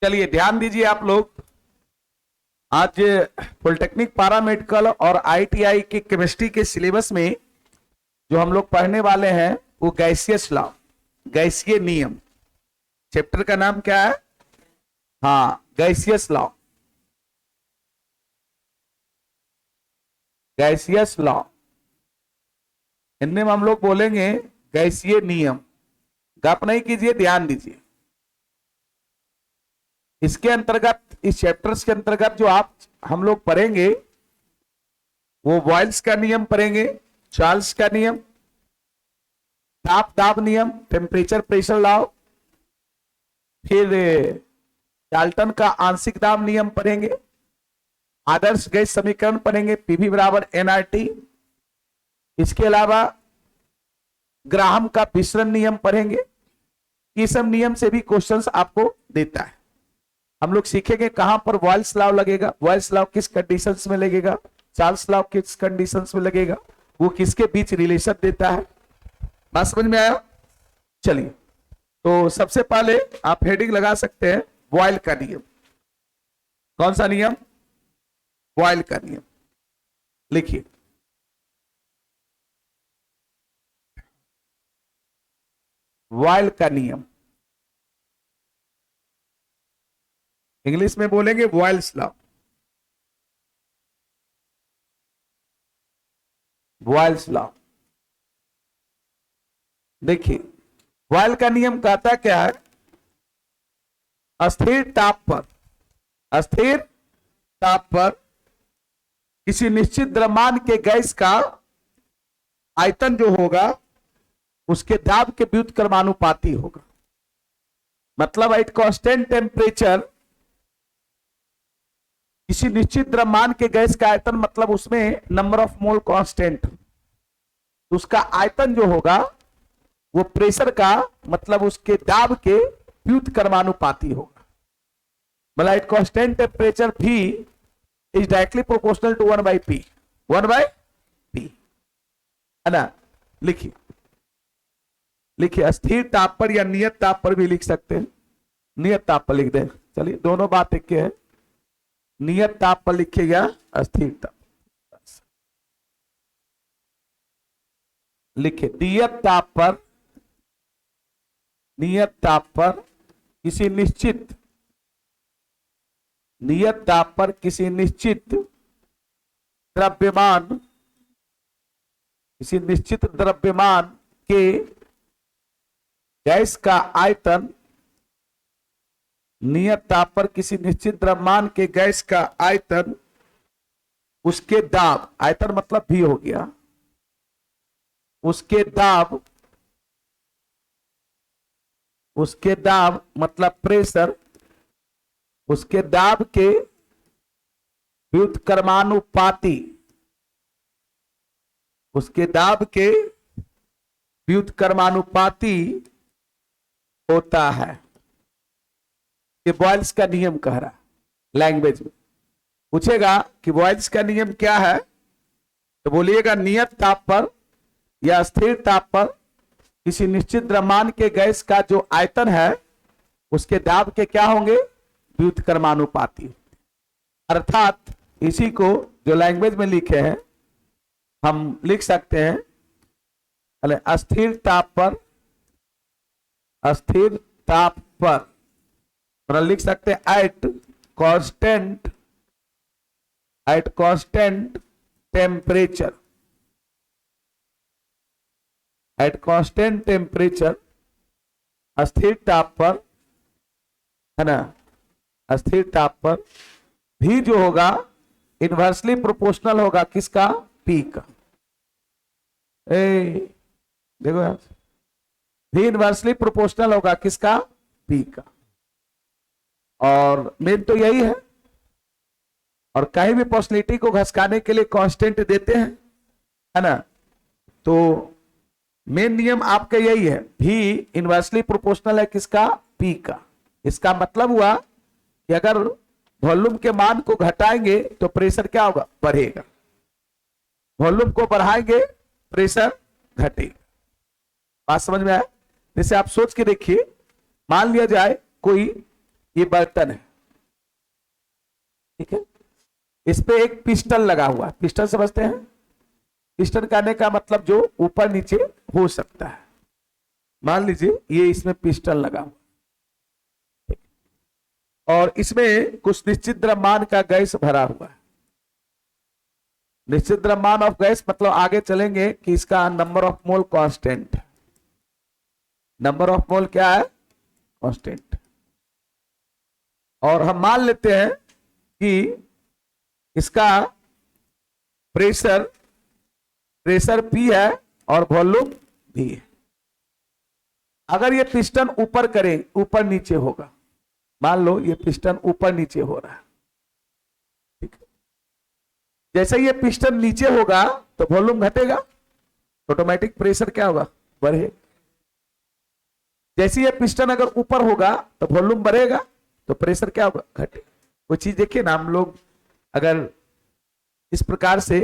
चलिए ध्यान दीजिए आप लोग। आज पॉलिटेक्निक पैरामेडिकल और आईटीआई के केमिस्ट्री के सिलेबस में जो हम लोग पढ़ने वाले हैं वो गैसियस लॉ, गैसीय नियम। चैप्टर का नाम क्या है? हाँ, gaseous law, gaseous law. Hindi में हम लोग बोलेंगे गैसीय नियम। गप नहीं कीजिए, ध्यान दीजिए। इसके अंतर्गत, इस चैप्टर्स के अंतर्गत जो हम लोग पढ़ेंगे वो बॉयल्स का नियम पढ़ेंगे, चार्ल्स का नियम, ताप दाब नियम, टेम्परेचर प्रेशर लॉ, फिर डाल्टन का आंशिक दाब नियम पढ़ेंगे, आदर्श गैस समीकरण पढ़ेंगे, पीवी बराबर एनआरटी। इसके अलावा ग्राहम का विसरण नियम पढ़ेंगे। ये सब नियम से भी क्वेश्चंस आपको देता है। हम लोग सीखेंगे कहां पर बॉयल्स लॉ लगेगा, बॉयल्स लॉ किस कंडीशंस में लगेगा, चार्ल्स लॉ किस कंडीशंस में लगेगा, वो किसके बीच रिलेशन देता है। बात समझ में आया? चलिए, तो सबसे पहले आप हेडिंग लगा सकते हैं बॉयल का नियम। कौन सा नियम? बॉयल का नियम। लिखिए, बॉयल का नियम। इंग्लिश में बोलेंगे बॉयल्स लॉ, बॉयल्स लॉ। देखिए, बॉयल का नियम कहता क्या है? अस्थिर ताप पर, अस्थिर ताप पर किसी निश्चित द्रव्यमान के गैस का आयतन जो होगा उसके दाब के व्युत्क्रमानुपाती होगा। मतलब एट कांस्टेंट टेम्परेचर किसी निश्चित द्रव्यमान के गैस का आयतन, मतलब उसमें नंबर ऑफ मोल कांस्टेंट, तो उसका आयतन जो होगा वो प्रेशर का, मतलब उसके दाब के व्युत्क्रमानुपाती होगा। मतलब at constant temperature V is directly proportional to 1/P, 1/P, है ना। लिखिए, लिखिए अस्थिर ताप पर या नियत ताप पर भी लिख सकते हैं। नियत ताप पर लिख दें, चलिए दोनों बात एक है। नियत ताप पर लिखिएगा अस्थिर ताप। लिखिए नियत ताप पर, नियत ताप पर किसी निश्चित, नियत ताप पर किसी निश्चित द्रव्यमान, किसी निश्चित द्रव्यमान के गैस का आयतन, नियत ताप पर किसी निश्चित द्रव्यमान के गैस का आयतन, उसके दाब, आयतन मतलब भी हो गया, उसके दाब, उसके दाब मतलब प्रेशर, उसके दाब के व्युत्क्रमानुपाती, उसके दाब के व्युत्क्रमानुपाती होता है। ये बॉयल्स का नियम कह रहा है। लैंग्वेज में पूछेगा कि बॉयल्स का नियम क्या है, तो बोलिएगा नियत ताप पर या स्थिर ताप पर किसी निश्चित द्रव्यमान के गैस का जो आयतन है उसके दाब के क्या होंगे? व्युत्क्रमानुपाती। अर्थात इसी को जो लैंग्वेज में लिखे हैं हम लिख सकते हैं, अस्थिर ताप पर, अस्थिर ताप पर, मतलब लिख सकते हैं at constant, eight constant temperature, eight constant temperature, अस्थिर ताप पर, है ना, अस्थिर ताप पर भी जो होगा इनवर्सली प्रोपोर्शनल होगा किसका? P का। देखो यार, भी इनवर्सली प्रोपोर्शनल होगा किसका? P का। और मेन तो यही है, और कहीं भी पॉसिबिलिटी को घसकाने के लिए कांस्टेंट देते हैं, है ना। तो मेन नियम आपका यही है, भी इनवर्सली प्रोपोर्शनल है किसका? P का। इसका मतलब हुआ कि अगर वॉल्यूम के मान को घटाएंगे तो प्रेशर क्या होगा? बढ़ेगा। वॉल्यूम को बढ़ाएंगे प्रेशर घटेगा। बात समझ में आया? जैसे आप सोच के देखिए, मान लिया जाए कोई ये बर्तन है, ठीक है, इस पे एक पिस्टन लगा हुआ है। पिस्टन समझते हैं? पिस्टन कहने का मतलब जो ऊपर नीचे हो सकता है। मान लीजिए ये इसमें पिस्टन लगा हुआ और इसमें कुछ निश्चित द्रव्यमान का गैस भरा हुआ है। निश्चित द्रव्यमान ऑफ गैस मतलब आगे चलेंगे कि इसका नंबर ऑफ मोल कांस्टेंट है। नंबर ऑफ मोल क्या है? कांस्टेंट। और हम मान लेते हैं कि इसका प्रेशर P है और वॉल्यूम V है। अगर ये पिस्टन ऊपर करे, ऊपर नीचे होगा, मान लो ये पिस्टन ऊपर नीचे हो रहा है, ठीक है, जैसे ये पिस्टन नीचे होगा तो वॉल्यूम घटेगा, ऑटोमेटिक प्रेशर क्या होगा? बढ़ेगा। जैसे ये पिस्टन अगर ऊपर होगा तो वॉल्यूम बढ़ेगा तो प्रेशर क्या होगा? घटेगा। वो चीज देखिए ना, हम लोग अगर इस प्रकार से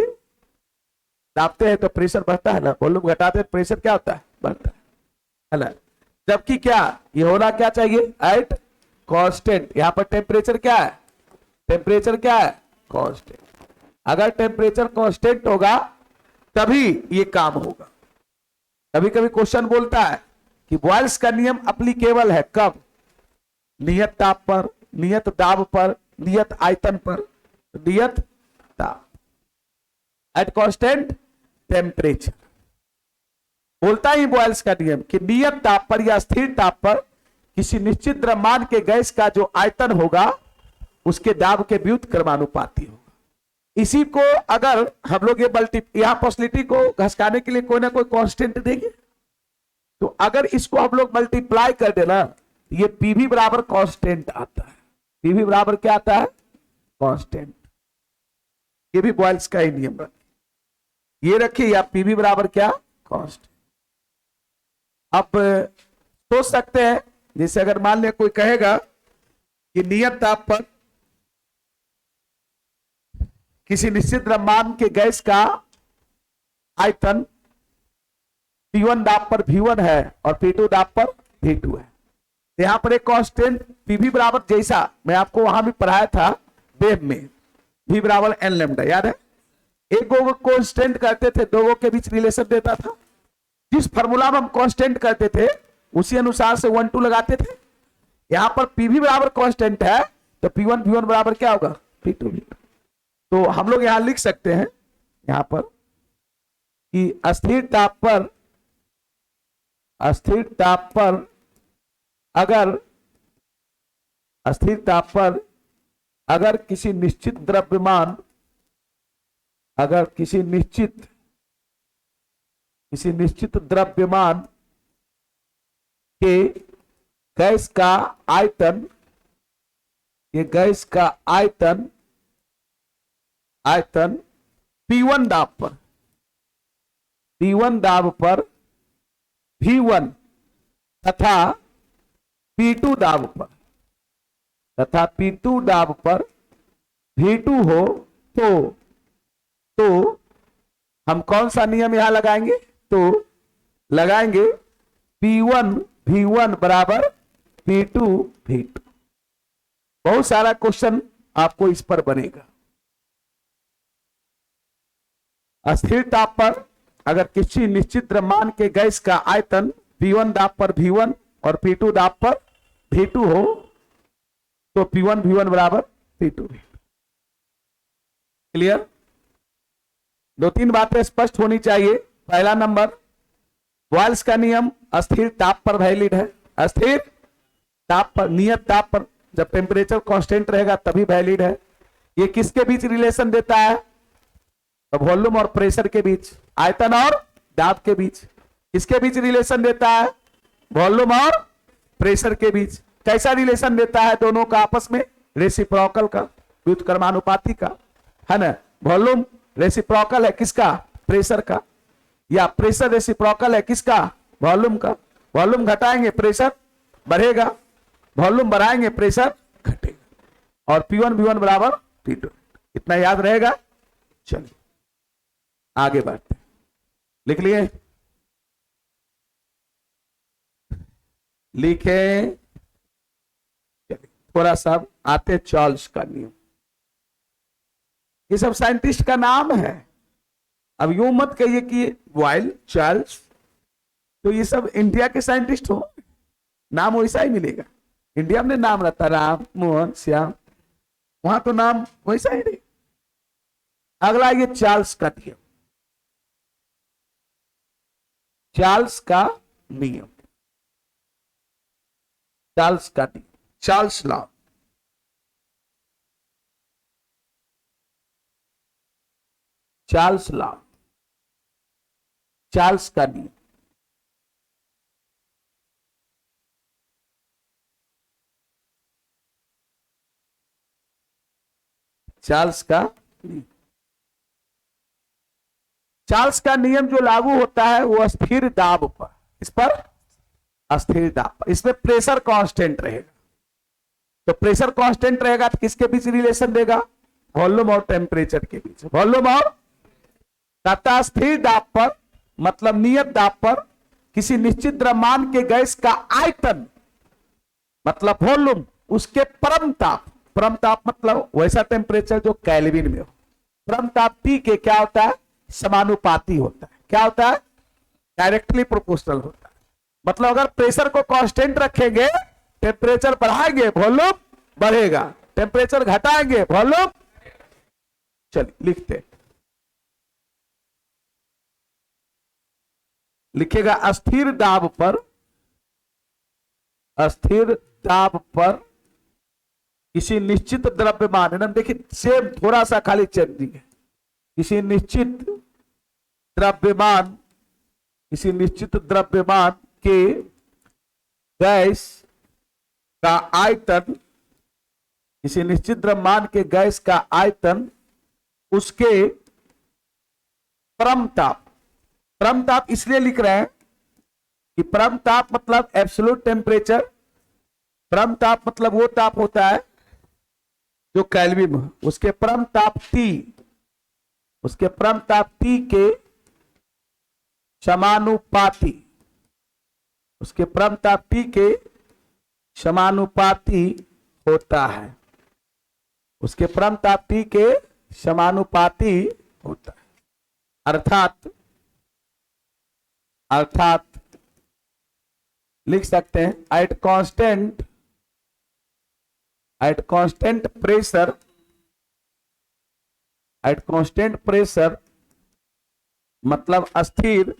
दाबते हैं तो प्रेशर बढ़ता है ना, वॉल्यूम घटाते हैं प्रेशर क्या होता है? बढ़ता है ना। जबकि क्या ये होना क्या चाहिए? At constant. यहां पर टेम्परेचर क्या है? टेम्परेचर क्या है? कांस्टेंट। अगर टेम्परेचर कांस्टेंट होगा तभी ये काम होगा। कभी कभी क्वेश्चन बोलता है कि बॉयल्स का नियम एप्लीकेबल है कब? नियत ताप पर, नियत दाब पर, नियत आयतन पर, नियत ताप, एट कांस्टेंट टेम्परेचर। बोलता ही बॉयल्स का नियम कि नियत ताप पर या स्थिर ताप पर किसी निश्चित द्रव्यमान के गैस का जो आयतन होगा उसके दाब के व्युत्क्रमानुपाती क्रमानुपाती होगा। इसी को अगर हम लोग ये यहां पॉसिबिलिटी को घसकाने के लिए कोई ना कोई कांस्टेंट देंगे, तो अगर इसको हम लोग मल्टीप्लाई कर देना, ये पीवी बराबर कांस्टेंट आता है। पीवी बराबर क्या आता है? कांस्टेंट। ये भी बॉयल्स का ही नियम रखिए, ये रखिए, या पीवी बराबर क्या? कांस्टेंट। अब सोच सकते हैं, जैसे अगर मान लिया कोई कहेगा कि नियत ताप पर किसी निश्चित द्रव्यमान के गैस का आयतन P1 दाब पर V1 है और P2 दाब पर V2 है। यहां पर एक कांस्टेंट पीवी बराबर, जैसा मैं आपको वहां भी पढ़ाया था वेब में, V बराबर n लैम्डा, याद है? एक को कांस्टेंट करते थे, दो के बीच रिलेशन देता था। जिस फार्मूला में हम कांस्टेंट करते थे उसी अनुसार से 1 2 लगाते थे। यहां पर पीवी बराबर कांस्टेंट है तो P1 V1 बराबर क्या होगा? P2 V2। तो हम लोग यहां लिख सकते हैं यहां पर कि अस्थिर ताप पर अगर किसी निश्चित द्रव्यमान, अगर किसी निश्चित द्रव्यमान के गैस का आयतन, ये गैस का आयतन P1 दाब पर V1 तथा P2 दाब पर V2 हो तो हम कौन सा नियम यहां लगाएंगे? तो लगाएंगे P1 V1 बराबर P2 V2। बहुत सारा क्वेश्चन आपको इस पर बनेगा। अस्थिर ताप पर अगर किसी निश्चित द्रव्यमान के गैस का आयतन P1 दाब पर V1 और P2 दाब पर V2 हो तो P1 V1 बराबर P2 V2। क्लियर? दो तीन बातें स्पष्ट होनी चाहिए। पहला नंबर, बॉयल्स का नियम अस्थिर ताप पर वैलिड है। अस्थिर ताप पर, नियत ताप पर जब टेम्परेचर कांस्टेंट रहेगा तभी वैलिड है। ये किसके बीच रिलेशन देता है? वॉल्यूम और प्रेशर के बीच, आयतन और दाब के बीच। किसके बीच रिलेशन देता है? वॉल्यूम और प्रेशर के बीच। कैसा रिलेशन देता है दोनों का आपस में? रेसिप्रोकल का, व्युत्क्रमानुपाती का, है ना। वॉल्यूम रेसिप्रोकल है किसका? प्रेशर का। या प्रेशर रेसिप्रोकल है किसका? वॉल्यूम का। वॉल्यूम घटाएंगे प्रेशर बढ़ेगा, वॉल्यूम बढ़ाएंगे प्रेशर घटेगा। और P1 V1 बराबर P2। इतना याद रहेगा। चलिए आगे बढ़ते, लिख लिए? लिखे? चलिए थोड़ा सा आते चार्ल्स का नियम। ये सब साइंटिस्ट का नाम है। अब यूं मत कहिए कि बॉयल, चार्ल्स, तो ये सब इंडिया के साइंटिस्ट हो, नाम वैसा ही मिलेगा। इंडिया में नाम रहता राम, मोहन, श्याम, वहां तो नाम वैसा ही नहीं। अगला ये चार्ल्स का नियम, चार्ल्स का नियम, चार्ल्स का नियम, Charles law. Charles law, Charles का नियम। चार्ल्स का नियम, चार्ल्स का नियम जो लागू होता है वो अस्थिर दाब पर, इस पर अस्थिर दाब पर, इसमें प्रेशर कांस्टेंट रहेगा। तो प्रेशर कांस्टेंट रहेगा तो किसके बीच रिलेशन देगा? वॉल्यूम और टेम्परेचर के बीच। वॉल्यूम और तथा स्थिर दाब पर मतलब नियत दाब पर किसी निश्चित द्रव्यमान के गैस का आयतन मतलब वॉल्यूम, उसके परम ताप, परम ताप मतलब वैसा टेम्परेचर जो केल्विन में हो, परम ताप T के क्या होता है? समानुपाती होता है। क्या होता है? डायरेक्टली प्रोपोर्शनल होता है। मतलब अगर प्रेशर को कांस्टेंट रखेंगे, टेम्परेचर बढ़ाएंगे, वॉल्यूम बढ़ेगा, टेम्परेचर घटाएंगे, वॉल्यूम। चलिए लिखते, लिखेगा अस्थिर दाब पर, अस्थिर दाब पर किसी निश्चित द्रव्यमान, ना देखिए सेम थोड़ा सा खाली चेंजिंग है, किसी निश्चित द्रव्यमान, किसी निश्चित द्रव्यमान के गैस का आयतन, किसी निश्चित द्रव्यमान के गैस का आयतन उसके परम ताप, परम ताप इसलिए लिख रहे हैं कि परम ताप मतलब एब्सोल्यूट टेम्परेचर, परम ताप मतलब वो ताप होता है जो केल्विन में, उसके परम ताप T, उसके परम ताप T के समानुपाती, उसके परम ताप T के समानुपाती होता है, उसके परम ताप T के समानुपाती होता है। अर्थात, अर्थात लिख सकते हैं at constant, at constant pressure, at constant pressure मतलब अस्थिर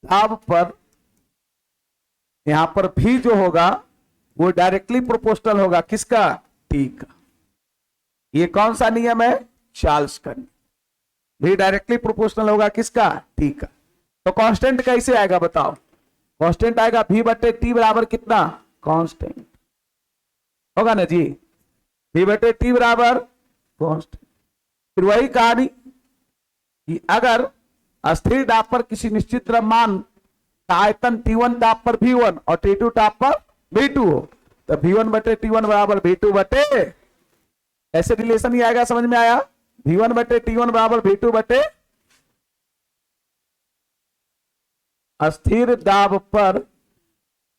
दाब पर, यहां पर भी जो होगा वो डायरेक्टली प्रोपोर्शनल होगा किसका? T का। ये कौन सा नियम है? चार्ल्स का नियम। भी डायरेक्टली प्रोपोर्शनल होगा किसका? T का। तो कांस्टेंट कैसे आएगा बताओ? कांस्टेंट आएगा V बटे T बराबर कितना? कांस्टेंट होगा ना जी, V बटे T बराबर कांस्टेंट। फिर वही कहानी कि अगर अस्थिर दाब पर किसी निश्चित द्रव्यमान का आयतन T1 ताप पर V1 और T2 ताप पर V2 हो, तो V1 बटे T1 बराबर V2 बटे, ऐसे रिलेशन ही आएगा, समझ में आया? V1 बटे T1 बराबर V2 बटे, अस्थिर दाब पर,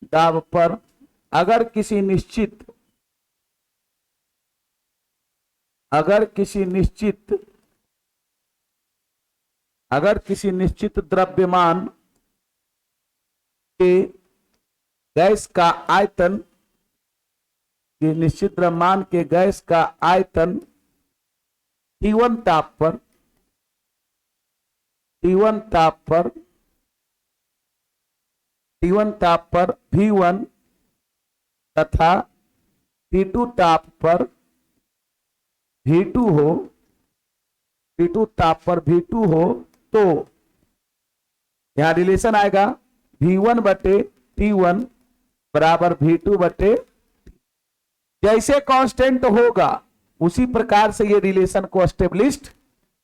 दाब पर अगर किसी निश्चित, अगर किसी निश्चित, अगर किसी निश्चित द्रव्यमान के गैस का आयतन, कि निश्चित द्रव्यमान के गैस का आयतन T1 ताप पर, T1 ताप पर, T1 ताप पर V1 तथा T2 ताप पर V2 हो, T2 ताप पर V2 हो, तो यहां रिलेशन आएगा V1 बटे T1 बराबर V2 बटे, जैसे कांस्टेंट होगा उसी प्रकार से ये रिलेशन को एस्टेब्लिश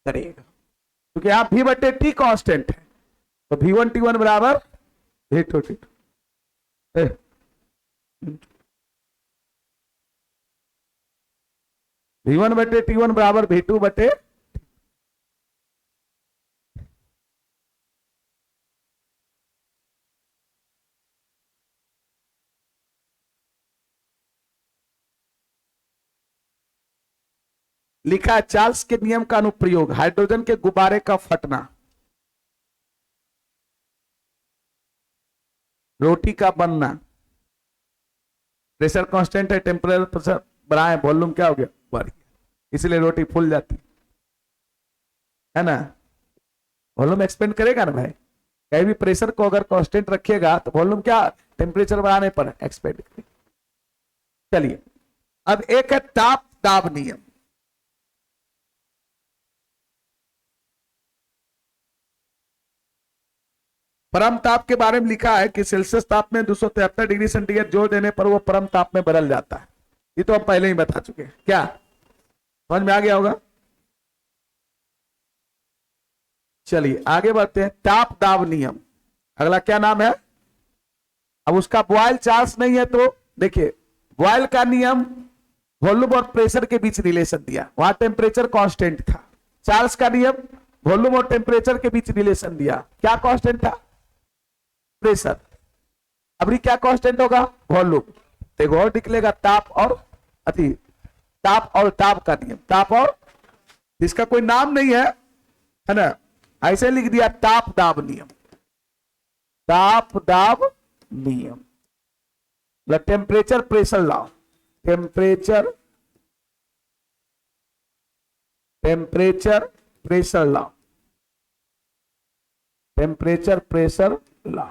करेगा, क्योंकि यहां V बटे T कांस्टेंट है, तो V1 T1 बराबर V2 T2, V1 बटे T1 बराबर V2 बटे, लिखा है चार्ल्स के नियम का अनुप्रयोग, हाइड्रोजन के गुब्बारे का फटना, रोटी का बनना, प्रेशर कांस्टेंट है, टेम्परेचर प्रेशर बढ़ाए, वॉल्यूम क्या हो गया, बढ़ गया, इसलिए रोटी फूल जाती है ना। वॉल्यूम एक्सपेंड करेगा ना भाई, कहीं भी प्रेशर को अगर कांस्टेंट रखिएगा तो वॉल्यूम क्या टेम्परेचर बढ़ाने पर एक्सपेंड करेगा। चलिए अब एक है ताप दाब नियम। परम ताप के बारे में लिखा है कि सेल्सियस ताप में 273 डिग्री सेंटीग्रेड जोड़ देने पर वो परम ताप में बदल जाता है। ये तो हम पहले ही बता चुके हैं, क्या समझ में आ गया होगा। चलिए आगे बढ़ते हैं, ताप दाब नियम। अगला क्या नाम है, अब उसका बॉयल चार्ज नहीं है तो देखिए, बॉयल का नियम वॉल्यूम और प्रेशर के बीच रिलेशन दिया, वहां टेम्परेचर कांस्टेंट था। चार्ल्स का नियम वॉल्यूम और टेम्परेचर के बीच रिलेशन दिया, क्या कांस्टेंट था, प्रेशर। अब क्या कांस्टेंट होगा, वॉल्यूम। देखो और निकलेगा ताप और अति, ताप और ताप का नियम, ताप और, इसका कोई नाम नहीं है ना, ऐसे लिख दिया ताप दाब नियम, ताप दाब नियम, temperature pressure law, temperature pressure law, temperature pressure law,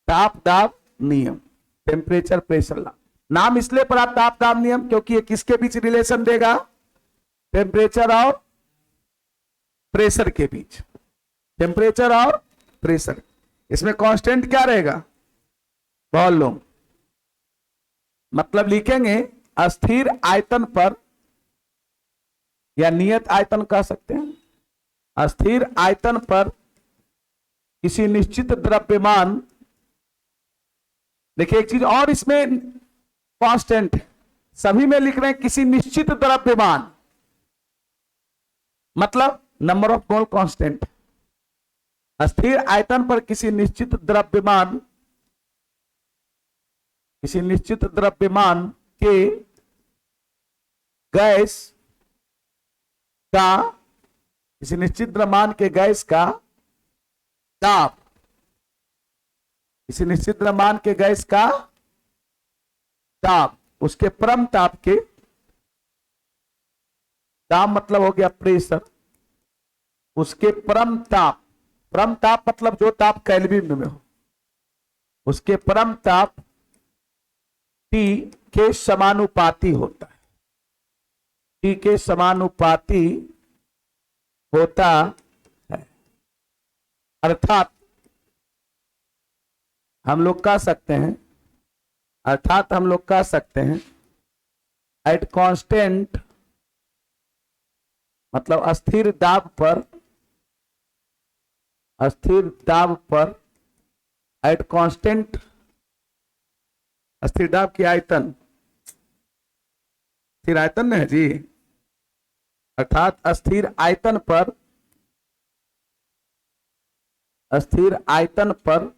ताप दाब नियम, टेम्परेचर प्रेशर लॉ। नाम इसलिए पड़ा ताप दाब नियम क्योंकि ये किसके बीच रिलेशन देगा, टेम्परेचर और प्रेशर के बीच, टेम्परेचर और प्रेशर। इसमें कांस्टेंट क्या रहेगा, वॉल्यूम। मतलब लिखेंगे अस्थिर आयतन पर, या नियत आयतन कह सकते हैं, अस्थिर आयतन पर किसी निश्चित द्रव्यमान। देखिए एक चीज और इसमें कांस्टेंट, सभी में लिख रहे हैं किसी निश्चित द्रव्यमान, मतलब नंबर ऑफ मोल कांस्टेंट। अस्थिर आयतन पर किसी निश्चित द्रव्यमान, किसी निश्चित द्रव्यमान के गैस का, किसी निश्चित द्रव्यमान के गैस का ताप, किसी निश्चित द्रव्यमान के गैस का ताप, उसके परम ताप के, ताप मतलब हो गया प्रेशर, उसके परम ताप, परम ताप मतलब जो ताप केल्विन में हो, उसके परम ताप T के समानुपाती होता है, T के समानुपाती होता है। अर्थात हम लोग कह सकते हैं, अर्थात हम लोग कह सकते हैं एट कांस्टेंट, मतलब अस्थिर दाब पर, अस्थिर दाब पर, एट कांस्टेंट, अस्थिर दाब की आयतन, स्थिर आयतन है जी, अर्थात अस्थिर आयतन पर, अस्थिर आयतन पर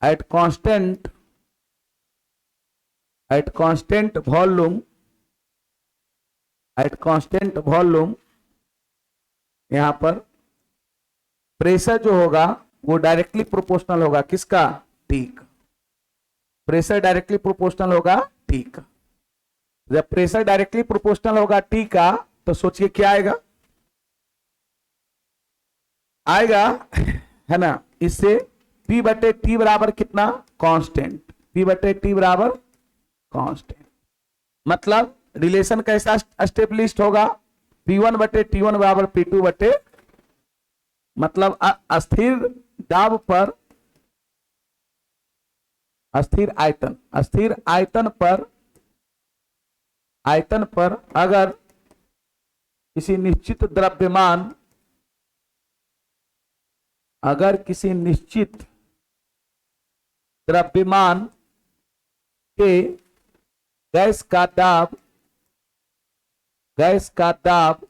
at constant, at constant volume, at constant volume, यहां पर प्रेशर जो होगा वो डायरेक्टली प्रोपोर्शनल होगा किसका, टी का। प्रेशर डायरेक्टली प्रोपोर्शनल होगा टी का। जब प्रेशर डायरेक्टली प्रोपोर्शनल होगा टी का तो सोचिए क्या आएगा, आएगा है ना, इससे P बटे टी बराबर कितना, कांस्टेंट, P बटे टी बराबर कांस्टेंट। मतलब रिलेशन कैसा एस्टेब्लिश्ड होगा, P1 बटे T1 बराबर P2 बटे, मतलब अस्थिर दाब पर, अस्थिर आयतन, अस्थिर आयतन पर, आयतन पर अगर किसी निश्चित द्रव्यमान, अगर किसी निश्चित द्रव्यमान के गैस का दाब, गैस का दाब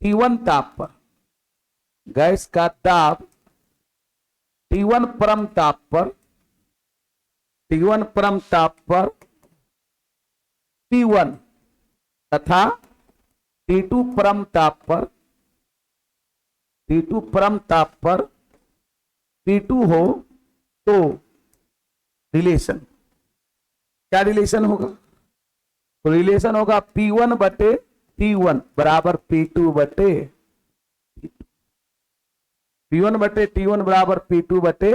T1 ताप पर, गैस का दाब T1 परम ताप पर, T1 परम ताप पर T1 तथा T2 परम ताप पर, T2 परम ताप पर T2 हो तो रिलेशन, क्या रिलेशन होगा? तो रिलेशन होगा P1 बटे T1 बराबर P2 बटे P1 बटे T1 बराबर P2 बटे।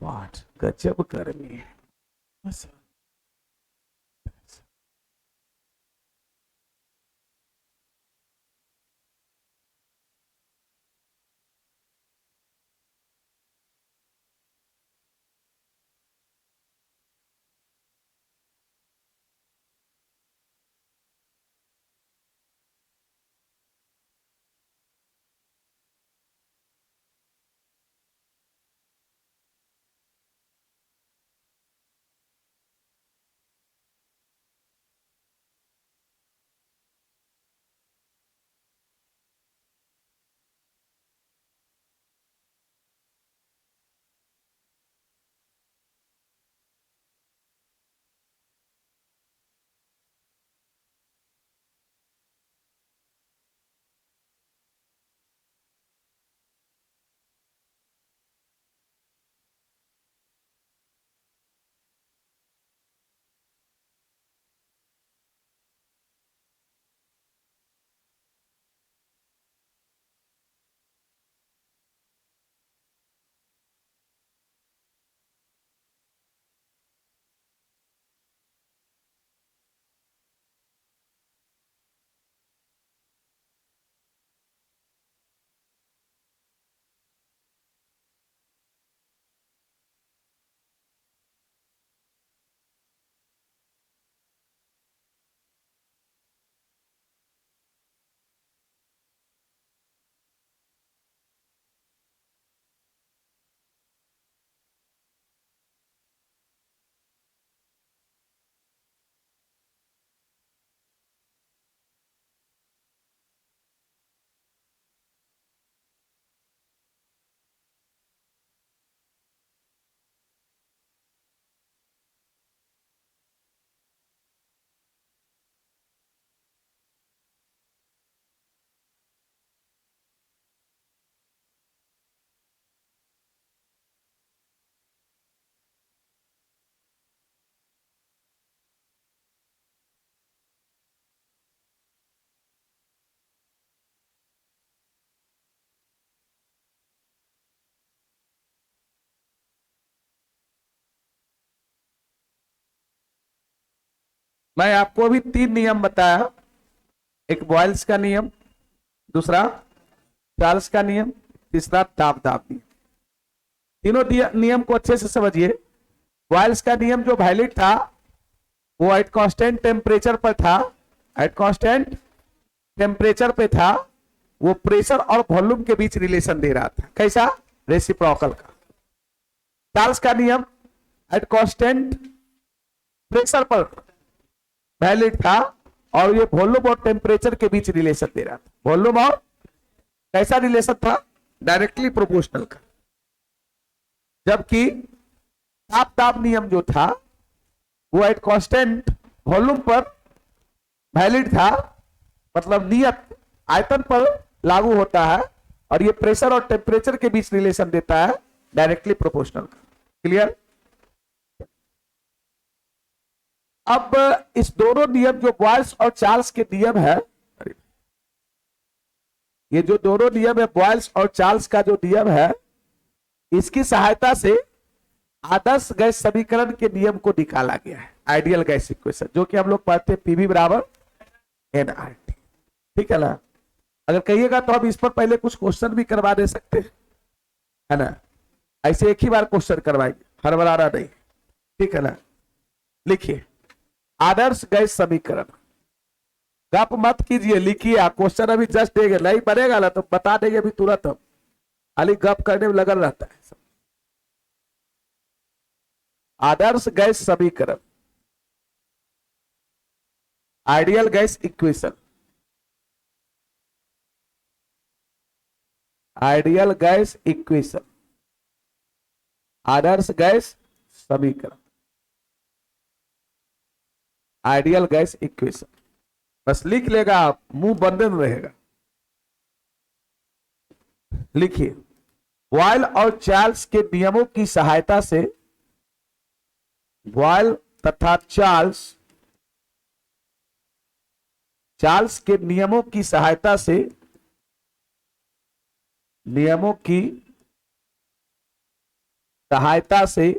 बात गजब गर्मी है। मैं आपको अभी 3 नियम बताया, एक बॉयल्स का नियम, दूसरा चार्ल्स का नियम, तीसरा ताप दाब नियम। तीनों नियम को अच्छे से समझिए। बॉयल्स का नियम जो वैलिड था वो एट कांस्टेंट टेम्परेचर पर था, एट कांस्टेंट टेम्परेचर पे था, वो प्रेशर और वॉल्यूम के बीच रिलेशन दे रहा था। कैसा? रेसिप्रोकल का। चार्ल्स का नियम एट कांस्टेंट प्रेशर पर वैलिड था और ये वॉल्यूम और टेम्परेचर के बीच रिलेशन दे रहा था। वॉल्यूम और कैसा रिलेशन था? डायरेक्टली प्रोपोर्शनल का। जबकि ताप दाब नियम जो था वो एट कांस्टेंट वॉल्यूम पर वैलिड था, मतलब नियत आयतन पर लागू होता है और ये प्रेशर और टेम्परेचर के बीच रिलेशन देता है, डायरेक्टली प्रोपोर्शनल का। क्लियर? अब इस दोनों नियम जो बॉयल्स और चार्ल्स के नियम है, ये जो दोनों नियम है बॉयल्स और चार्ल्स का जो नियम है, इसकी सहायता से आदर्श गैस समीकरण के नियम को निकाला गया है, आइडियल गैस इक्वेशन, जो कि हम लोग पढ़ते हैं पीवी बराबर एनआरटी। ठीक है ना? अगर कहिएगा तो हम इस पर पहले कुछ क्वेश्चन भी करवा दे सकते हैं, है ना? ऐसे एक ही बार क्वेश्चन करवाएंगे, हड़बड़ाना नहीं। ठीक है ना? लिखिए आदर्श गैस समीकरण। गप मत कीजिए, लिखिए। क्वेश्चन अभी जस्ट देंगे, नहीं बनेगा ना तो बता देंगे अभी तुरंत। हम खाली गप करने में लगन रहता है। आदर्श गैस समीकरण, ideal gas equation, ideal gas equation, आदर्श गैस समीकरण, आइडियल गैस इक्वेशन। बस लिख लेगा आप, मुंह बंद में रहेगा। लिखिए, बॉयल और चार्ल्स के नियमों की सहायता से, बॉयल तथा चार्ल्स के नियमों की सहायता से, नियमों की सहायता से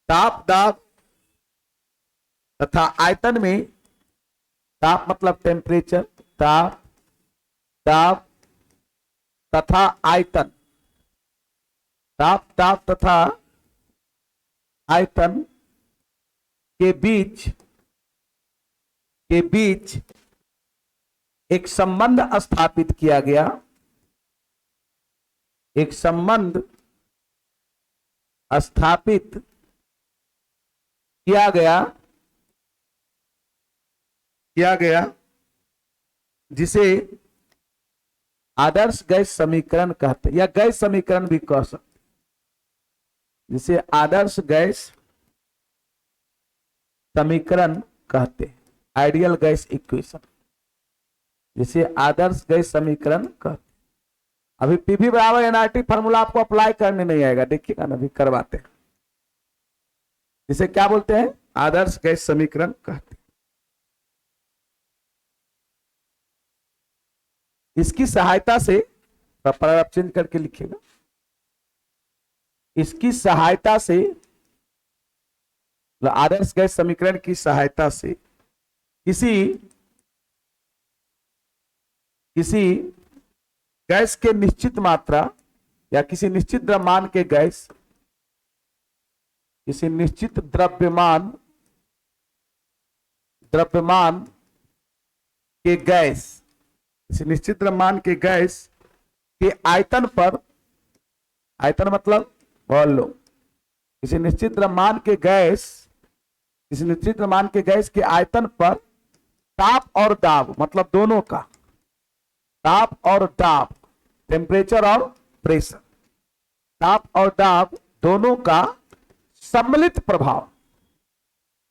ताप दाब तथा आयतन में, ताप मतलब टेम्परेचर, ताप दाब तथा आयतन, ताप दाब तथा आयतन के बीच एक संबंध स्थापित किया गया, एक संबंध स्थापित किया गया जिसे आदर्श गैस समीकरण कहते हैं, या गैस समीकरण भी कह सकते, जिसे आदर्श गैस समीकरण कहते हैं, आइडियल गैस इक्वेशन, जिसे आदर्श गैस समीकरण कहते हैं। अभी पीवी बराबर एनआरटी फार्मूला आपको अप्लाई करने नहीं आएगा, देखिएगा ना, अभी करवाते हैं। जिसे क्या बोलते हैं, आदर्श गैस समीकरण कहते हैं। इसकी सहायता से, पैराग्राफ चेंज करके लिखिएगा, इसकी सहायता से, आदर्श गैस समीकरण की सहायता से किसी गैस के निश्चित मात्रा या किसी निश्चित द्रव्यमान के गैस, किसी निश्चित द्रव्यमान के गैस, किसी निश्चित द्रव्यमान के गैस के आयतन पर, आयतन मतलब वॉल्यूम, किसी निश्चित द्रव्यमान के गैस के आयतन पर ताप और दाब, मतलब दोनों का, ताप और दाब, टेम्परेचर और प्रेशर, ताप और दाब दोनों का सम्मिलित प्रभाव,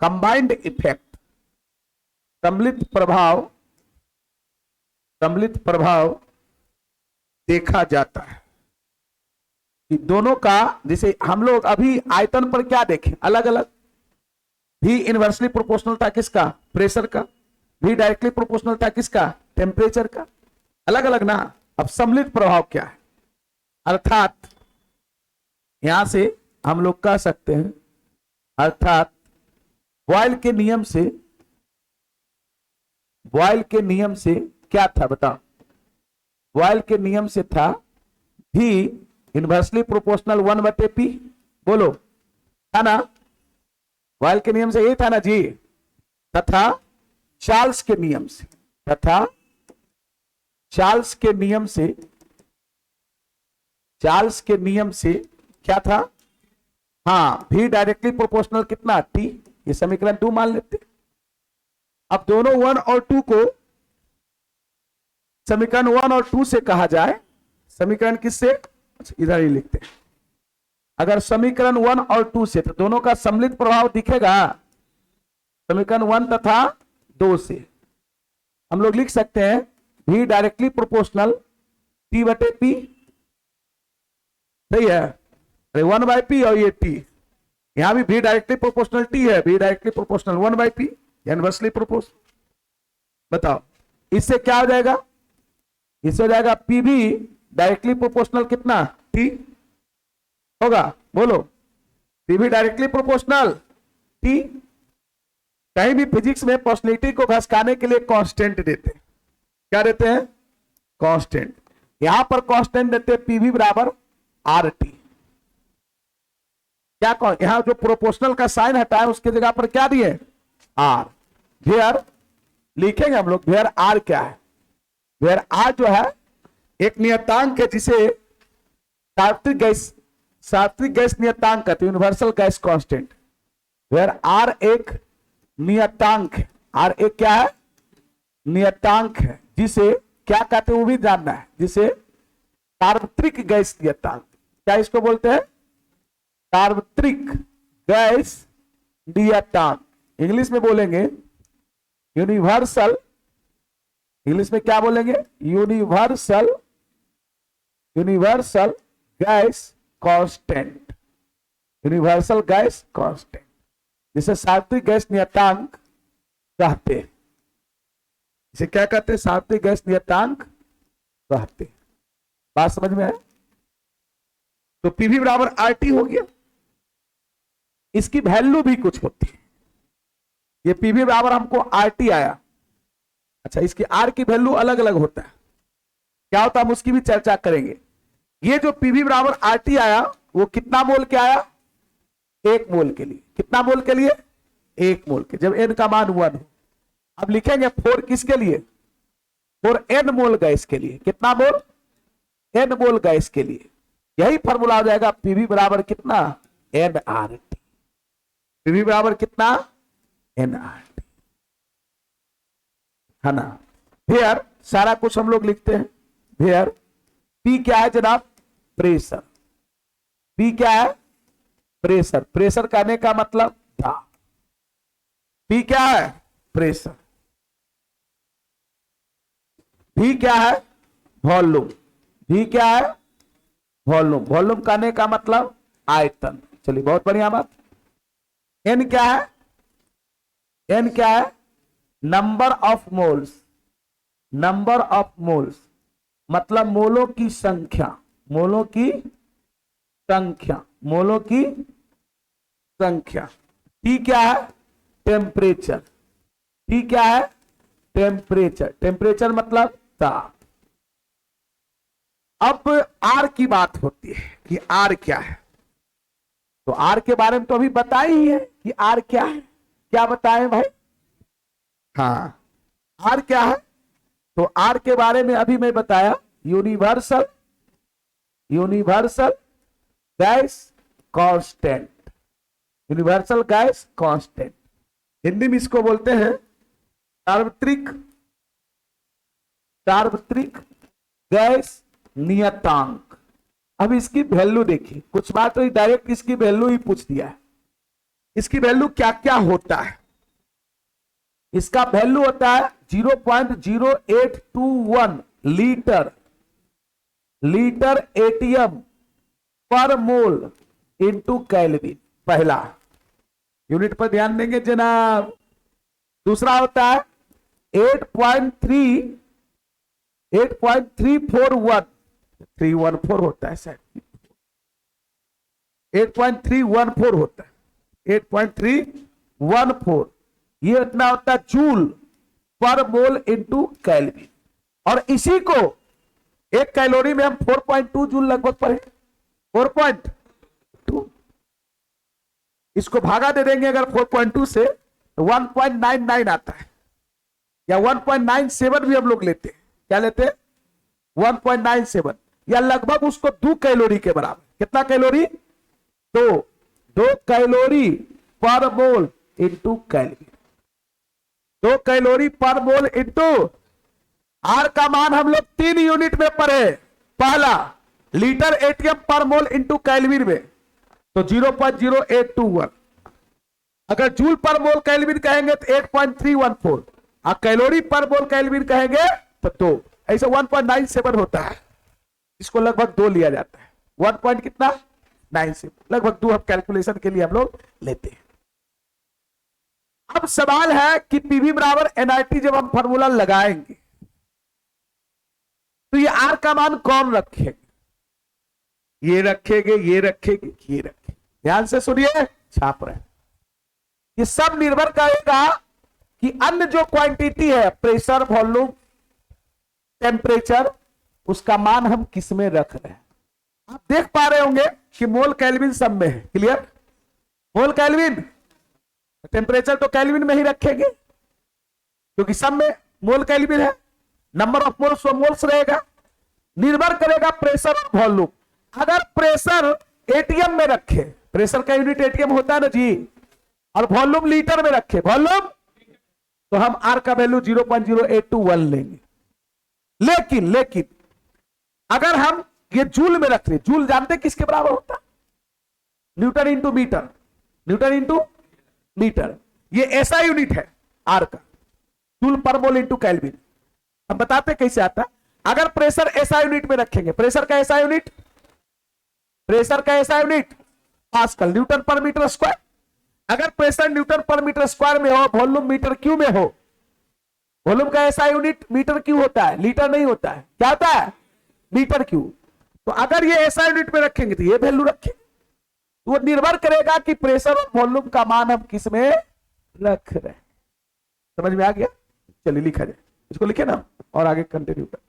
कंबाइंड इफेक्ट, सम्मिलित प्रभाव देखा जाता है। कि दोनों का, जैसे हम लोग अभी आयतन पर क्या देखें, अलग अलग, भी इनवर्सली प्रोपोर्शनल था किसका, प्रेशर का, भी डायरेक्टली प्रोपोर्शनल था किसका, टेम्परेचर का, अलग अलग ना। अब सम्मिलित प्रभाव क्या है, अर्थात यहां से हम लोग कह सकते हैं, अर्थात बॉयल के नियम से क्या था बताओ, बॉयल के नियम से था भी इनवर्सली प्रोपोर्शनल 1/p, बोलो, था ना, बॉयल के नियम से ये था ना जी, तथा चार्ल्स के नियम से, चार्ल्स के नियम से क्या था, हाँ, भी डायरेक्टली प्रोपोर्शनल कितना, t, ये समीकरण 2 मान लेते। अब दोनों 1 और 2 को, समीकरण 1 और 2 से कहा जाए, समीकरण किससे, इधर ही लिखते हैं, अगर समीकरण 1 और 2 से, तो दोनों का सम्मिलित प्रभाव दिखेगा, समीकरण 1 तथा 2 से हम लोग लिख सकते हैं भी डायरेक्टली प्रोपोर्शनल t/p, सही है, 1/p और ये t, यहां भी डायरेक्टली प्रोपोर्शनल t है, भी directly proportional 1/p, inversely proportional. बताओ इससे क्या हो जाएगा, इससे हो जाएगा p भी डायरेक्टली प्रोपोर्शनल कितना, t होगा, बोलो, p भी डायरेक्टली प्रोपोर्शनल t। कहीं भी फिजिक्स में प्रोपोर्शनलिटी को घसकाने के लिए कांस्टेंट देते हैं, क्या देते हैं, कांस्टेंट। यहां पर कांस्टेंट देते हैं पीवी बराबर RT। क्या यहां जो प्रोपोर्शनल का साइन हटाए उसके जगह पर क्या दिए, R। वेयर लिखेंगे हम लोग, वेयर R क्या है, वेयर R जो है एक नियतांक है जिसे सार्वत्रिक गैस सात्विक गैस नियतांक है, universal gas constant, where R एक नियतांक है। आर एक क्या है? नियतांक है, जिसे क्या कहते हैं वो भी जानना है, जिसे सार्वत्रिक गैस नियतांक, क्या इसको बोलते हैं? सार्वत्रिक गैस नियतांक। इंग्लिश में बोलेंगे यूनिवर्सल, इंग्लिश में क्या बोलेंगे? Universal gas constant, universal gas constant, जिसे सार्वत्रिक गैस नियतांक कहते हैं। इसे क्या कहते हैं? सार्वत्रिक गैस नियतांक कहते हैं। बात समझ में आए? तो पीवी बराबर आरटी हो गया। इसकी वैल्यू भी कुछ होती है। ये पीवी बराबर हमको आरटी आया, अच्छा इसकी आर की वैल्यू अलग अलग होता है, क्या होता है हम उसकी भी चर्चा करेंगे। ये जो पीवी बराबर आरटी आया वो कितना मोल के आया? 1 मोल के लिए। कितना मोल के लिए? 1 मोल के, जब एन का मान 1 हो। अब लिखेंगे 4 किसके लिए? 4 एन मोल गैस के लिए। कितना मोल? एन मोल गैस के लिए। यही फॉर्मूला हो जाएगा पीवी बराबर कितना? N R T. पीवी बराबर कितना? एन आर टी, है ना। वेयर सारा कुछ हम लोग लिखते हैं। वेयर पी क्या है जनाब? प्रेशर। पी क्या है? प्रेशर। प्रेशर कहने का मतलब दाब। पी क्या है? प्रेशर। भी क्या है? वॉल्यूम। भी क्या है? वॉल्यूम। वॉल्यूम कहने का मतलब आयतन। चलिए बहुत बढ़िया बात। एन क्या है? एन क्या है? Number of moles. Number of moles मतलब मोलों की संख्या। मोलों की संख्या। मोलों की संख्या। टी क्या है? टेम्परेचर। टी क्या है? टेम्परेचर। टेम्परेचर मतलब ताप। अब आर की बात होती है कि आर क्या है। तो आर के बारे में तो अभी बताया ही है कि आर क्या है। क्या बताएं भाई? हाँ, आर क्या है? तो आर के बारे में अभी मैं बताया, universal gas constant. Universal gas constant, Hindi में इसको बोलते हैं सार्वत्रिक गैस नियतांक। अब इसकी वैल्यू देखिए, कुछ बात तो डायरेक्ट इसकी वैल्यू ही पूछ दिया है। इसकी वैल्यू क्या क्या होता है? इसका वैल्यू होता है 0.0821 लीटर एटीएम पर मोल इंटू केल्विन। पहला यूनिट पर ध्यान देंगे जनाब। दूसरा होता है 8.314 होता है शायद, 8.314 होता है, 8.314। ये इतना होता है joule per mole into kelvin. और इसी को एक कैलोरी में हम 4.2 जूल लगभग पढ़े, 4.2। इसको भागा दे देंगे अगर 4.2 से तो 1.99 आता है, या 1.97 भी हम लोग लेते हैं। क्या लेते हैं? 1.97, या लगभग उसको 2 कैलोरी के बराबर। कितना कैलोरी? 2 कैलोरी पर मोल इंटू केल्विन। 2 कैलोरी पर मोल इंटू आर का मान हम लोग 3 यूनिट में पढ़े। पहला लीटर एटीएम पर मोल इंटू केल्विन में तो 0.0821। अगर जूल पर मोल केल्विन कहेंगे तो 8.314, और कैलोरी पर मोल केल्विन कहेंगे तो 2। ऐसे 1.97 होता है। इसको लगभग 2 लिया जाता है। 1 पॉइंट कितना? 97, लगभग 2 हम कैलकुलेशन के लिए हम लोग लेते हैं। अब सवाल है कि पीवी बराबर एनआरटी जब हम फॉर्मूला लगाएंगे तो ये आर का मान कौन रखेगा? ये रखेंगे, ये रखेंगे, ये रखेंगे। ध्यान से सुनिए, छाप रहे। ये सब निर्भर करेगा कि अन्य जो क्वांटिटी है, प्रेशर, वॉल्यूम, टेम्परेचर, उसका मान हम किस में रख रहे हैं। आप देख पा रहे होंगे कि मोल केल्विन सब में है। क्लियर? मोल केल्विन, टेम्परेचर तो केल्विन में ही रखेंगे क्योंकि सब में मोल केल्विन है। नंबर ऑफ मोल्स वो मोल्स रहेगा। निर्भर करेगा प्रेशर और वॉल्यूम। अगर प्रेशर एटीएम में रखे, प्रेशर का यूनिट एटीएम होता है ना जी, और वॉल्यूम लीटर में रखे, वॉल्यूम, तो हम आर का वैल्यू 0.0821 लेंगे। लेकिन अगर हम ये जूल में रख रहे, जूल जानते किसके बराबर होता है? Newton into metre, newton into metre, ये ऐसा यूनिट है आर का, joule per mole into kelvin. हम बताते कैसे आता है। अगर प्रेशर ऐसा यूनिट में रखेंगे, प्रेशर का ऐसा यूनिट, प्रेशर का ऐसा यूनिट पास्कल, न्यूटन पर मीटर स्क्वायर। अगर प्रेशर न्यूटन पर मीटर स्क्वायर में हो, वॉल्यूम मीटर क्यू में हो, वॉल्यूम का ऐसा यूनिट मीटर क्यू होता है, लीटर नहीं होता है, क्या होता है? Metre cube. तो अगर ये ऐसा यूनिट में रखेंगे तो ये वैल्यू रखेंगे, तो वो निर्भर करेगा कि प्रेशर और वॉल्यूम का मान हम किस में रख रहे हैं। समझ में आ गया? चलिए लिखा जाए, इसको लिखे ना और आगे कंटिन्यू कर।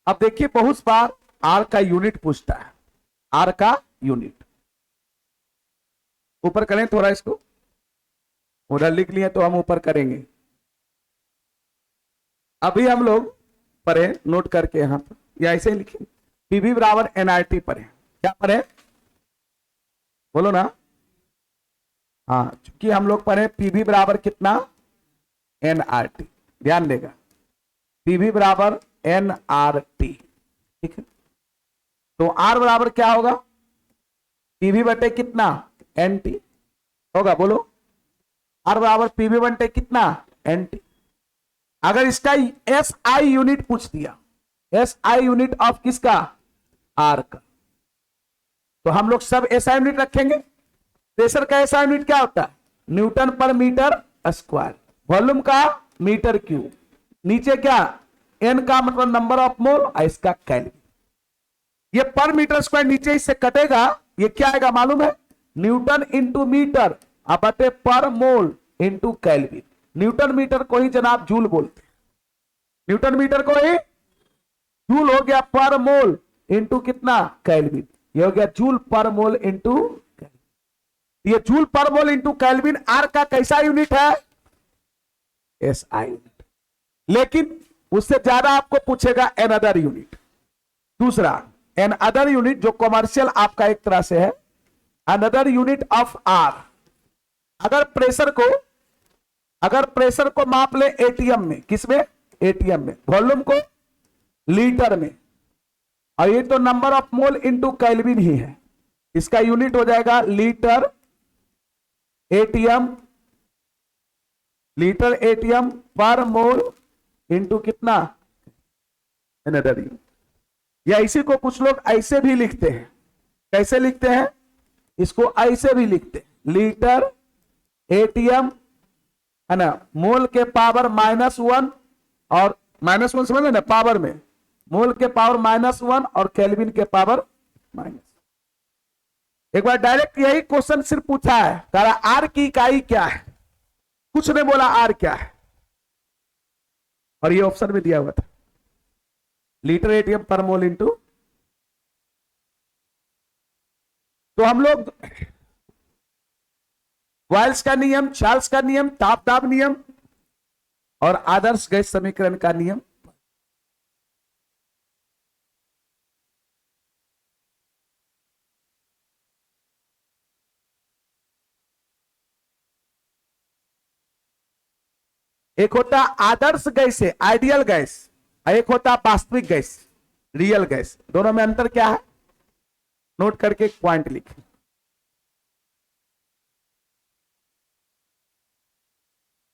अब देखिए बहुत बार आर का यूनिट पूछता है, आर का यूनिट। ऊपर करें थोड़ा, इसको उधर लिख लिए तो हम ऊपर करेंगे। अभी हम लोग पढ़े नोट करके यहां पर, या ऐसे ही लिखें, पीवी बराबर एनआरटी पढ़े। क्या पढ़े? बोलो ना। हाँ, चूंकि हम लोग पढ़े पीवी बराबर कितना, एनआरटी, ध्यान देगा, पीवी बराबर एनआरटी, ठीक है। तो आर बराबर क्या होगा? पीवी बटे कितना, एनटी होगा, बोलो। आर बराबर पीवी बटे कितना, एनटी। अगर इसका एस आई यूनिट पूछ दिया, एस आई यूनिट ऑफ किसका, आर का, तो हम लोग सब एस आई यूनिट रखेंगे। प्रेशर का एस आई यूनिट क्या होता है? न्यूटन पर मीटर स्क्वायर। वॉल्यूम का मीटर क्यूब। नीचे क्या, एन का मतलब नंबर ऑफ मोल, और इसका केल्विन। ये पर मीटर स्क्वायर नीचे इससे कटेगा, ये क्या आएगा मालूम है? न्यूटन इंटू मीटर बटे पर mole into kelvin. Newton metre को ही जनाब जूल बोलते हैं, न्यूटन मीटर को ही जूल हो गया पर मोल इंटू कितना, केल्विन। ये हो गया joule per mole into kelvin. ये joule per mole into kelvin R का कैसा यूनिट है? एस आई यूनिट। लेकिन उससे ज्यादा आपको पूछेगा एन अदर यूनिट। दूसरा एन अदर यूनिट जो कॉमर्शियल आपका एक तरह से है, अनदर यूनिट ऑफ आर। अगर प्रेशर को माप ले एटीएम में, किसमें, एटीएम में, वॉल्यूम को लीटर में, और ये तो number of mole into kelvin ही है, इसका यूनिट हो जाएगा लीटर एटीएम, लीटर एटीएम पर मोल इंटू कितना, अनदर यूनिट। या इसी को कुछ लोग ऐसे भी लिखते हैं, कैसे लिखते हैं? इसको ऐसे भी लिखते हैं, लीटर एटीएम है ना, मोल के पावर -1, और -1 समझ ना, पावर में मोल के पावर -1 और केल्विन के पावर -। एक बार डायरेक्ट यही क्वेश्चन सिर्फ पूछा है, कहा आर की इकाई क्या है, कुछ ने बोला आर क्या है, और ये ऑप्शन में दिया हुआ था लीटर एटीएम पर मोल इंटू। तो हम लोग वाइल्स का नियम, चार्ल्स का नियम, ताप दाब नियम और आदर्श गैस समीकरण का नियम, एक होता आदर्श गैस है, आइडियल गैस, एक होता वास्तविक गैस, रियल गैस। दोनों में अंतर क्या है? नोट करके एक पॉइंट लिखें।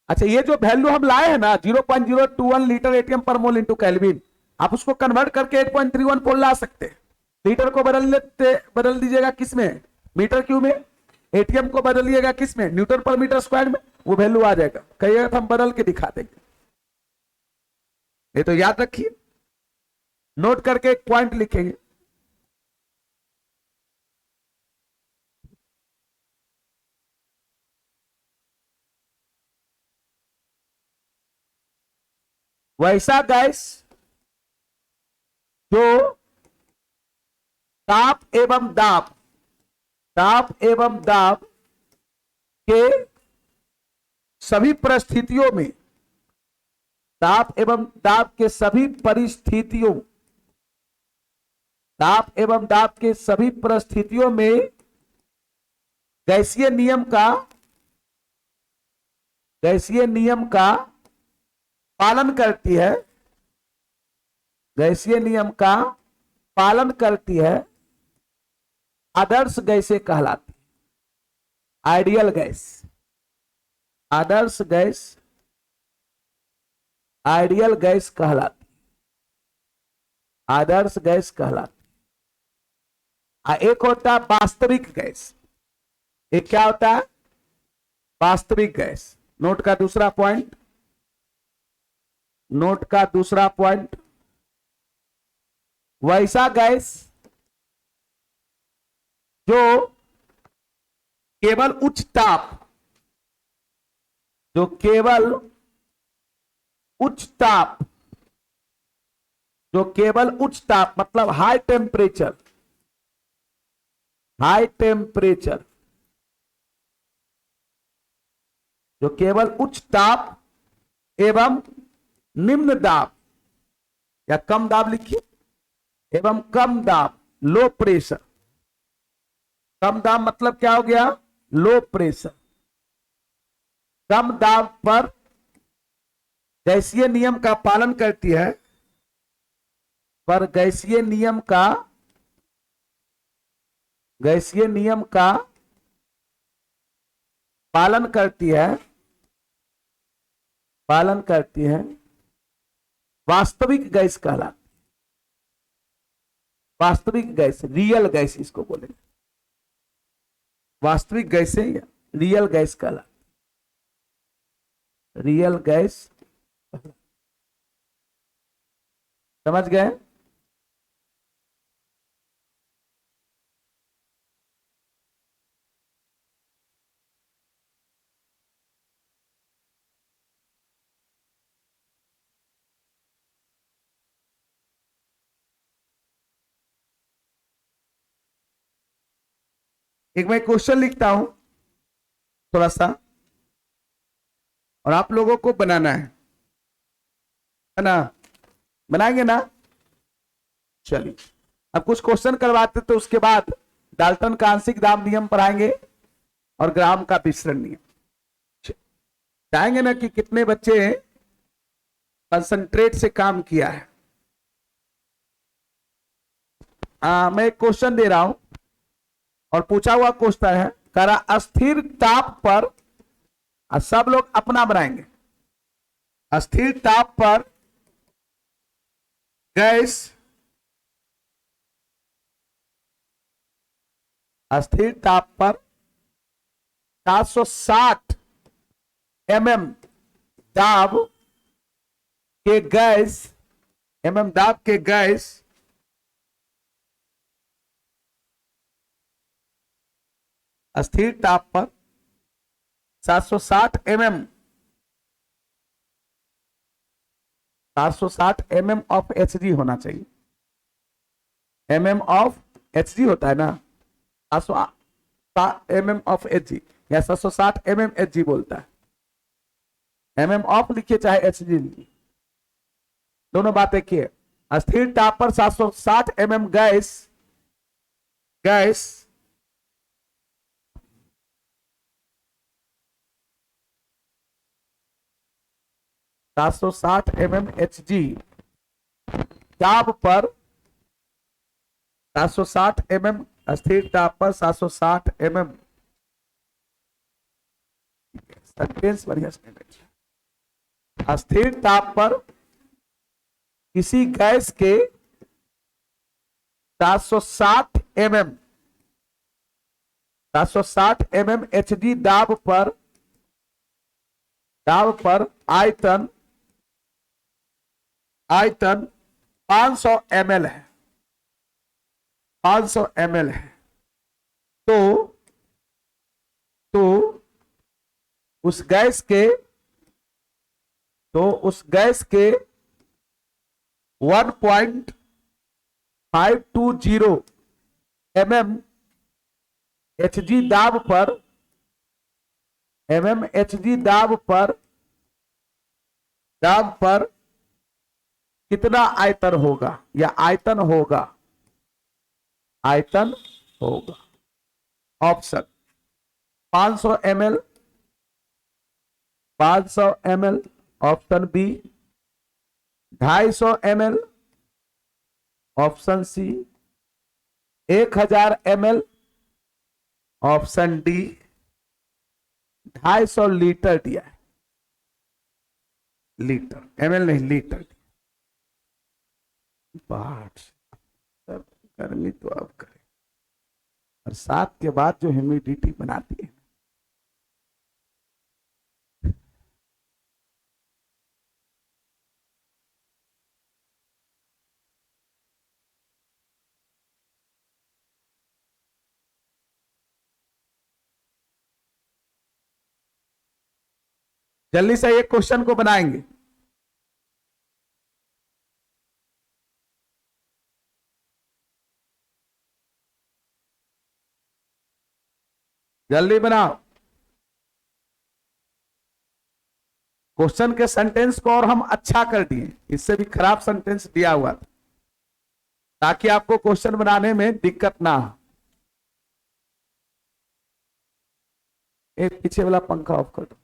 अच्छा, ये जो वैल्यू हम लाए हैं ना 0.021 लीटर एटीएम पर मोल इंटू केल्विन, आप उसको कन्वर्ट करके 8.314 ला सकते हैं। लीटर को बदल दीजिएगा किसमें, मीटर क्यूब में। एटीएम को बदलिएगा किसमें, न्यूटन पर मीटर स्क्वायर में। वो वैल्यू आ जाएगा, कहिएगा तो हम बदल के दिखा देंगे। ये तो याद रखिए, नोट करके एक पॉइंट लिखेंगे। वैसा गैस जो ताप एवं दाब, ताप एवं दाब के सभी परिस्थितियों में, ताप एवं दाब के सभी परिस्थितियों, ताप एवं दाब के सभी परिस्थितियों में गैसीय नियम का, गैसीय नियम का पालन करती है, गैसीय नियम का पालन करती है, आदर्श गैसें कहलाती, आइडियल गैस, आदर्श गैस, आइडियल गैस कहलाती, आदर्श गैस कहलाती। एक होता है वास्तविक गैस, एक क्या होता है, वास्तविक गैस। नोट का दूसरा पॉइंट, नोट का दूसरा पॉइंट, वैसा गैस जो केवल उच्च ताप, जो केवल उच्च ताप, जो केवल उच्च ताप मतलब हाई टेम्परेचर, हाई टेम्परेचर, जो केवल उच्च ताप एवं निम्न दाब या कम दाब लिखिए, एवं कम दाब, लो प्रेशर, कम दाब मतलब क्या हो गया, लो प्रेशर, कम दाब पर गैसीय नियम का पालन करती है, पर गैसीय नियम का, गैसीय नियम का पालन करती है, पालन करती है, वास्तविक गैस कहलाती, वास्तविक गैस, रियल गैस इसको बोलेंगे, वास्तविक गैसें या रियल गैस कहलाती, रियल गैस। समझ गए? एक मैं क्वेश्चन लिखता हूं थोड़ा सा, और आप लोगों को बनाना है ना, बनाएंगे ना? चलिए अब कुछ क्वेश्चन करवाते तो उसके बाद डाल्टन का आंशिक दाब नियम पढ़ाएंगे और ग्राम का विसरण नियम। चाहेंगे ना कि कितने बच्चे कंसंट्रेट से काम किया है। मैं एक क्वेश्चन दे रहा हूं और पूछा हुआ क्वेश्चन है, कह रहा अस्थिर ताप पर, सब लोग अपना बनाएंगे, अस्थिर ताप पर गैस, अस्थिर ताप पर 760 mm दाब के गैस, दाब के गैस अस्थिर ताप पर 760 mm, 760 mm ऑफ Hg होना चाहिए, mm ऑफ Hg होता है ना, 760 mm ऑफ Hg या 760 mm Hg बोलता है, mm ऑफ लिखिए चाहे Hg लिखिए, दोनों बातें किए। अस्थिर ताप पर 760 mm gas, gas 760 mm Hg ताप पर, 760 mm अस्थिर ताप पर 760 mm, सेंटेंस बढ़िया से, अस्थिर ताप पर किसी गैस के 760 mm, 760 mm Hg दाब पर दाब पर आयतन 500 ml है, 500 ml है। तो उस गैस के 1.520 mmHg दाब पर कितना आयतन होगा या आयतन होगा। Option 500 ml, 500 ml, option B 250 ml, option C 1000 ml, option D 250 litre दिया है। लीटर, ml नहीं, लीटर। बात सर, गर्मी तो अब करे, बरसात के बाद जो ह्यूमिडिटी बनाती है। जल्दी से एक क्वेश्चन को बनाएंगे। जल्दी बनाओ। क्वेश्चन के सेंटेंस को और हम अच्छा कर दिए, इससे भी खराब सेंटेंस दिया हुआ था ताकि आपको क्वेश्चन बनाने में दिक्कत ना हो। एक पीछे वाला पंखा ऑफ कर दो।